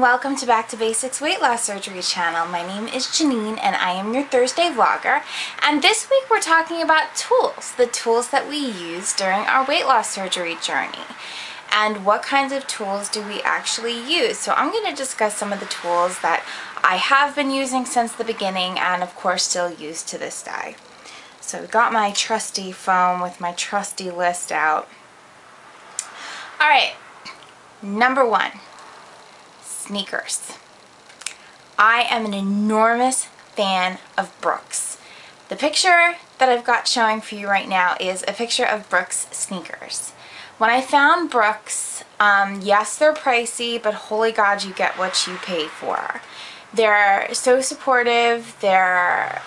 welcome to Back to Basics Weight Loss Surgery channel. My name is Janine and I am your Thursday vlogger, and this week we're talking about tools, the tools that we use during our weight loss surgery journey. And what kinds of tools do we actually use? So I'm going to discuss some of the tools that I have been using since the beginning and of course still use to this day. So we've got my trusty phone with my trusty list out. Alright, number one. Sneakers. I am an enormous fan of Brooks. The picture that I've got showing for you right now is a picture of Brooks sneakers. When I found Brooks, yes, they're pricey, but holy God, you get what you pay for. They're so supportive, they're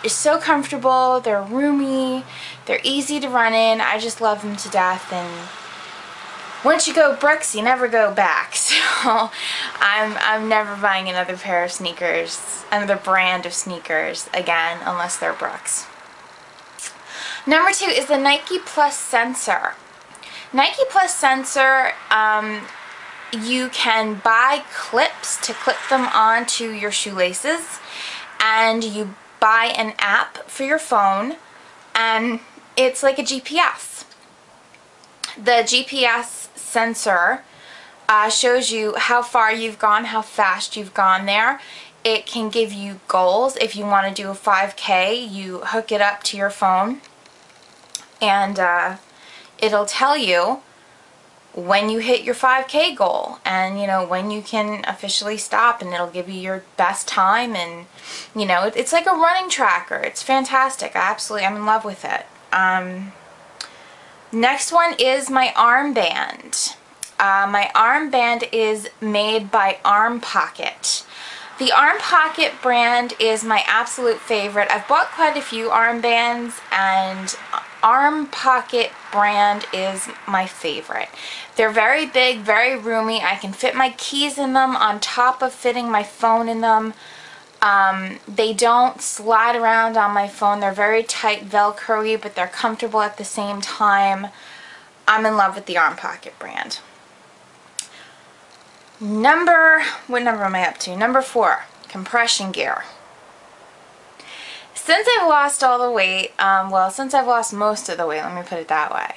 so comfortable, they're roomy, they're easy to run in. I just love them to death, and once you go Brooks, you never go back. So I'm never buying another pair of sneakers, another brand of sneakers again, unless they're Brooks. Number two is the Nike Plus Sensor. Nike Plus Sensor, you can buy clips to clip them onto your shoelaces, and you buy an app for your phone, and it's like a GPS. The GPS sensor shows you how far you've gone, how fast you've gone there. It can give you goals. If you want to do a 5K, you hook it up to your phone and it'll tell you when you hit your 5K goal and when you can officially stop, and it'll give you your best time, and it's like a running tracker. It's fantastic. I'm in love with it. Next one is my armband. My armband is made by Arm Pocket. The Arm Pocket brand is my absolute favorite. I've bought quite a few armbands, and Arm Pocket brand is my favorite. They're very big, very roomy. I can fit my keys in them on top of fitting my phone in them. They don't slide around on my phone. They're very tight, Velcro-y, but they're comfortable at the same time. I'm in love with the Arm Pocket brand. What number am I up to? Number 4, compression gear. Since I've lost all the weight, since I've lost most of the weight, let me put it that way,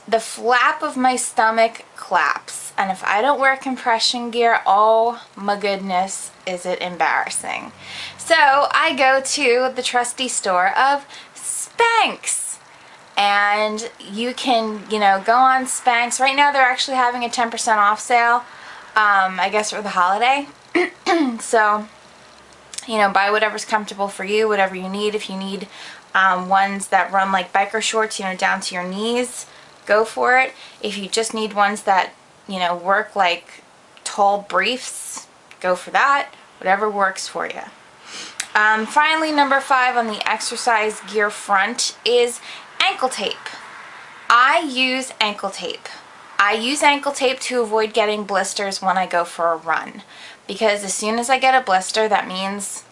the flap of my stomach claps, and if I don't wear compression gear, oh my goodness, is it embarrassing. So I go to the trusty store of Spanx, and you can go on Spanx. Right now they're actually having a 10% off sale, I guess for the holiday. So buy whatever's comfortable for you, whatever you need. If you need ones that run like biker shorts, down to your knees, go for it. If you just need ones that work like tall briefs, go for that. Whatever works for you. Finally, number 5 on the exercise gear front is ankle tape. I use ankle tape. I use ankle tape to avoid getting blisters when I go for a run, because as soon as I get a blister, that means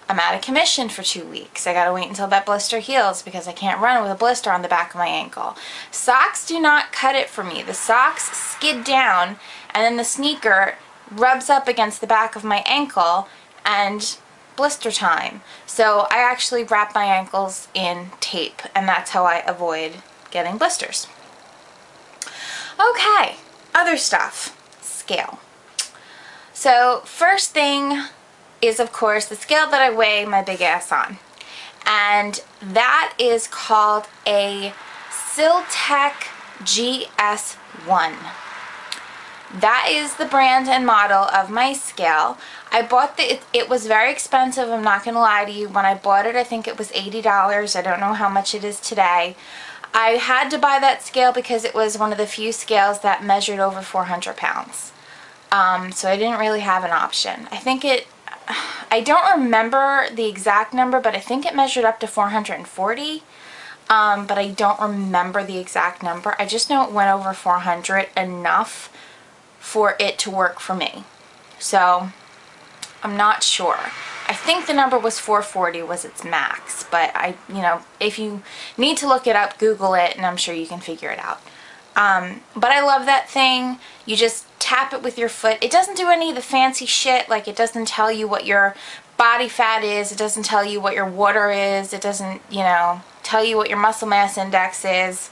I'm out of commission for 2 weeks. I gotta wait until that blister heals because I can't run with a blister on the back of my ankle. Socks do not cut it for me. The socks skid down, and then the sneaker rubs up against the back of my ankle, and blister time. So I actually wrap my ankles in tape, and that's how I avoid getting blisters. Okay, other stuff. Scale. So first thing is, of course, the scale that I weigh my big ass on, and that is called a Siltec GS1. That is the brand and model of my scale. I bought it was very expensive, I'm not going to lie to you. When I bought it, I think it was $80. I don't know how much it is today. I had to buy that scale because it was one of the few scales that measured over 400 pounds. So I didn't really have an option. I don't remember the exact number, but I think it measured up to 440. But I don't remember the exact number. I just know it went over 400 enough for it to work for me. So I'm not sure. I think the number was 440 was its max, but if you need to look it up, Google it, and I'm sure you can figure it out. But I love that thing. You just tap it with your foot. It doesn't do any of the fancy shit, like it doesn't tell you what your body fat is, it doesn't tell you what your water is, it doesn't, you know, tell you what your muscle mass index is.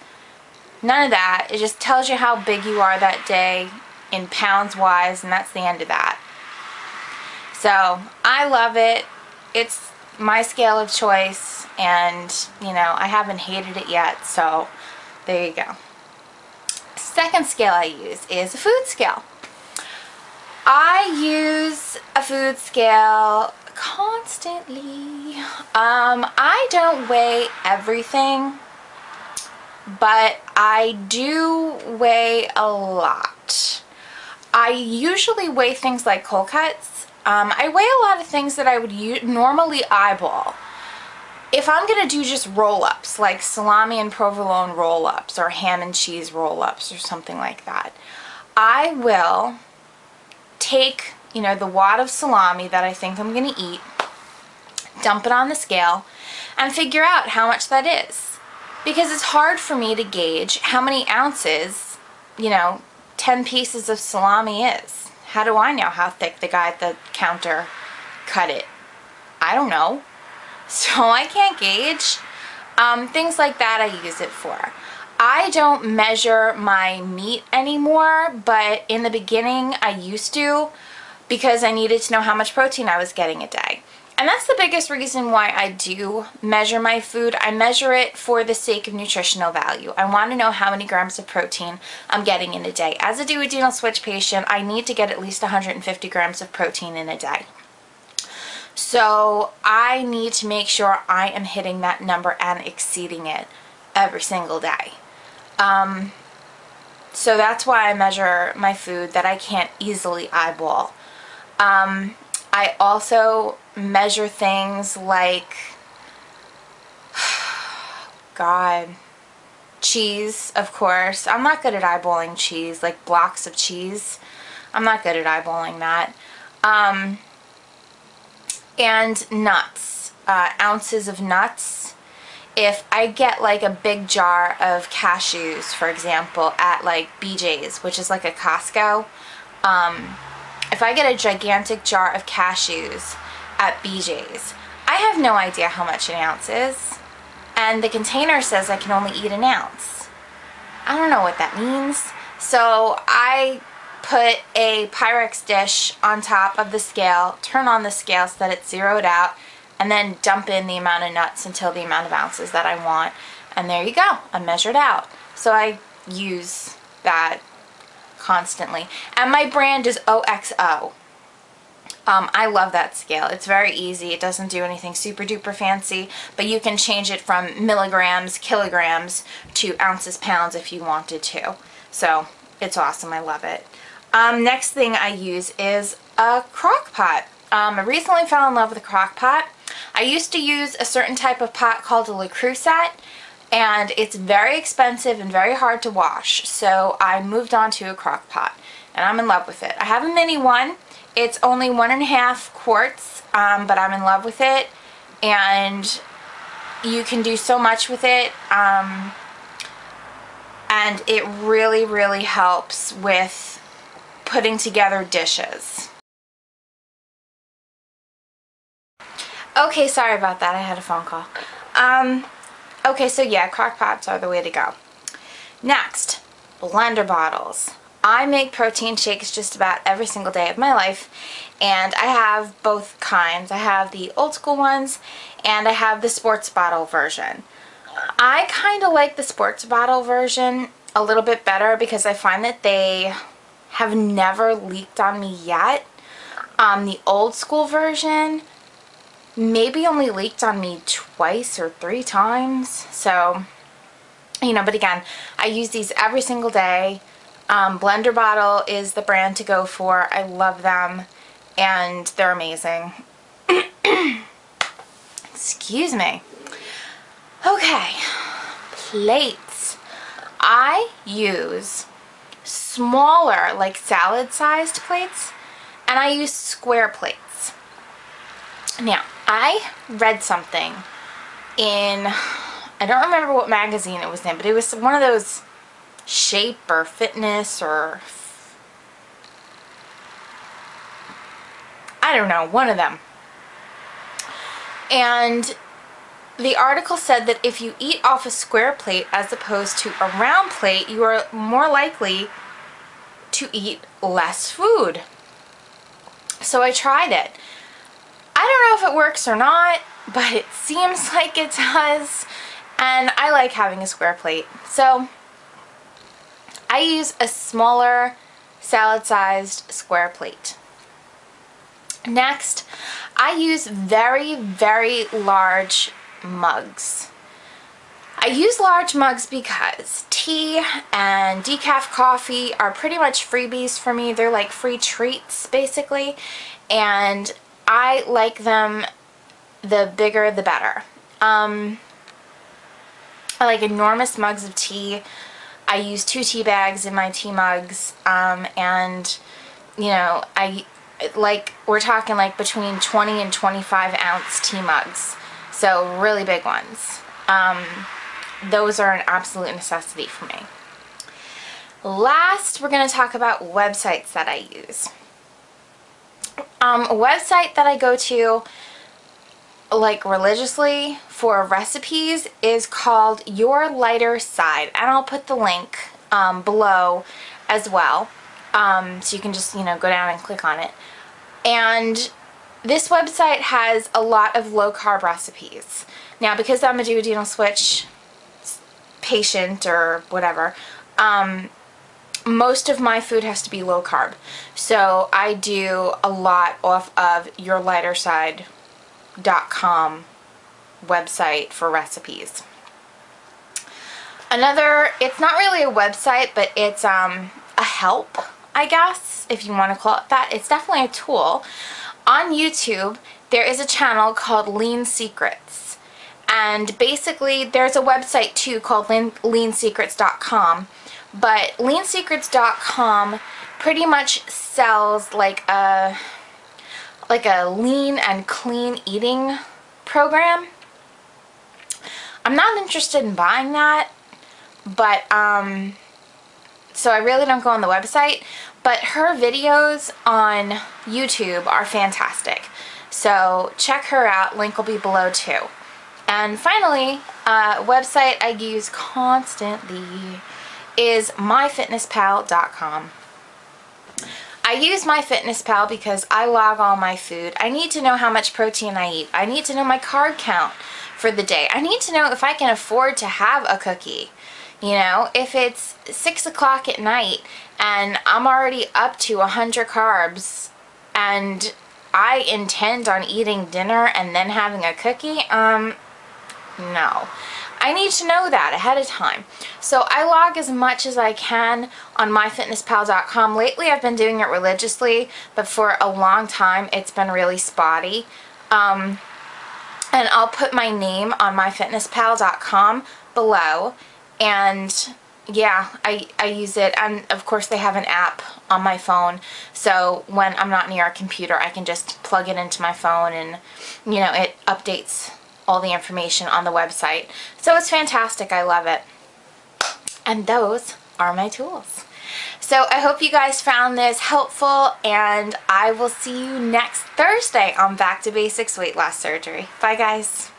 None of that. It just tells you how big you are that day in pounds wise, and that's the end of that. So I love it. It's my scale of choice, and you know, I haven't hated it yet, so there you go. Second scale I use is a food scale. I use a food scale constantly. I don't weigh everything, but I do weigh a lot. I usually weigh things like cold cuts. I weigh a lot of things that I would normally eyeball. If I'm going to do just roll-ups, like salami and provolone roll-ups or ham and cheese roll-ups or something like that, I will take, you know, the wad of salami that I think I'm going to eat, dump it on the scale, and figure out how much that is. Because it's hard for me to gauge how many ounces, you know, 10 pieces of salami is. How do I know how thick the guy at the counter cut it? I don't know. So I can't gauge. Things like that I use it for. I don't measure my meat anymore, but in the beginning I used to, because I needed to know how much protein I was getting a day. And that's the biggest reason why I do measure my food. I measure it for the sake of nutritional value. I want to know how many grams of protein I'm getting in a day. As a duodenal switch patient, I need to get at least 150 grams of protein in a day. So I need to make sure I am hitting that number and exceeding it every single day. So that's why I measure my food that I can't easily eyeball. I also measure things like, God, cheese, of course. I'm not good at eyeballing cheese, like blocks of cheese. I'm not good at eyeballing that. And nuts, ounces of nuts. If I get like a big jar of cashews, for example, at like BJ's, which is like a Costco, if I get a gigantic jar of cashews at BJ's, I have no idea how much an ounce is, and the container says I can only eat an ounce. I don't know what that means. So I put a Pyrex dish on top of the scale, turn on the scale so that it's zeroed out, and then dump in the amount of nuts until the amount of ounces that I want. And there you go, I'm measured out. So I use that constantly. And my brand is OXO. I love that scale. It's very easy. It doesn't do anything super duper fancy, but you can change it from milligrams, kilograms to ounces, pounds if you wanted to. So it's awesome. I love it. Next thing I use is a crock pot. I recently fell in love with a crock pot. I used to use a certain type of pot called a Lucrusette, and it's very expensive and very hard to wash, so I moved on to a crock pot, and I'm in love with it. I have a mini one. It's only 1.5 quarts, but I'm in love with it, and you can do so much with it, and it really, really helps with putting together dishes. Okay, sorry about that. I had a phone call. Okay, so yeah, crock pots are the way to go. Next, blender bottles. I make protein shakes just about every single day of my life, and I have both kinds. I have the old school ones, and I have the sports bottle version. I kind of like the sports bottle version a little bit better because I find that they have never leaked on me yet. The old school version maybe only leaked on me twice or 3 times. So, you know, but again, I use these every single day. Blender Bottle is the brand to go for. I love them, and they're amazing. Excuse me. Okay, plates. I use smaller, like salad-sized plates, and I use square plates. Now, I read something in, I don't remember what magazine it was in, but it was one of those Shape or Fitness or I don't know, one of them. And the article said that if you eat off a square plate as opposed to a round plate, you are more likely to eat less food. So I tried it. I don't know if it works or not, but it seems like it does, and I like having a square plate. So I use a smaller salad-sized square plate. Next, I use very, very large mugs. I use large mugs because tea and decaf coffee are pretty much freebies for me. They're like free treats, basically, and I like them the bigger the better. I like enormous mugs of tea. I use 2 tea bags in my tea mugs, and you know, we're talking like between 20 and 25 ounce tea mugs, so really big ones. Those are an absolute necessity for me. Last, we're going to talk about websites that I use. A website that I go to like religiously for recipes is called Your Lighter Side, and I'll put the link below as well, so you can just, you know, go down and click on it. And this website has a lot of low carb recipes. Now, because I'm a duodenal switch patient or whatever, most of my food has to be low carb, so I do a lot off of yourlighterside.com website for recipes. Another, it's not really a website, but it's a help, I guess, if you want to call it that. It's definitely a tool. On YouTube, there is a channel called Lean Secrets, and basically there's a website too called leansecrets.com, but leansecrets.com pretty much sells like a lean and clean eating program. I'm not interested in buying that, but so I really don't go on the website, but her videos on YouTube are fantastic, so check her out. Link will be below too. And finally, a website I use constantly is myfitnesspal.com. I use MyFitnessPal because I log all my food. I need to know how much protein I eat. I need to know my carb count for the day. I need to know if I can afford to have a cookie. You know, if it's 6 o'clock at night and I'm already up to 100 carbs and I intend on eating dinner and then having a cookie, no. I need to know that ahead of time. So I log as much as I can on myfitnesspal.com. Lately I've been doing it religiously, but for a long time it's been really spotty. And I'll put my name on myfitnesspal.com below, and yeah, I use it, and of course they have an app on my phone, so when I'm not near a computer I can just plug it into my phone and, you know, it updates all the information on the website. So it's fantastic. I love it. And those are my tools. So I hope you guys found this helpful, and I will see you next Thursday on Back to Basics Weight Loss Surgery. Bye guys.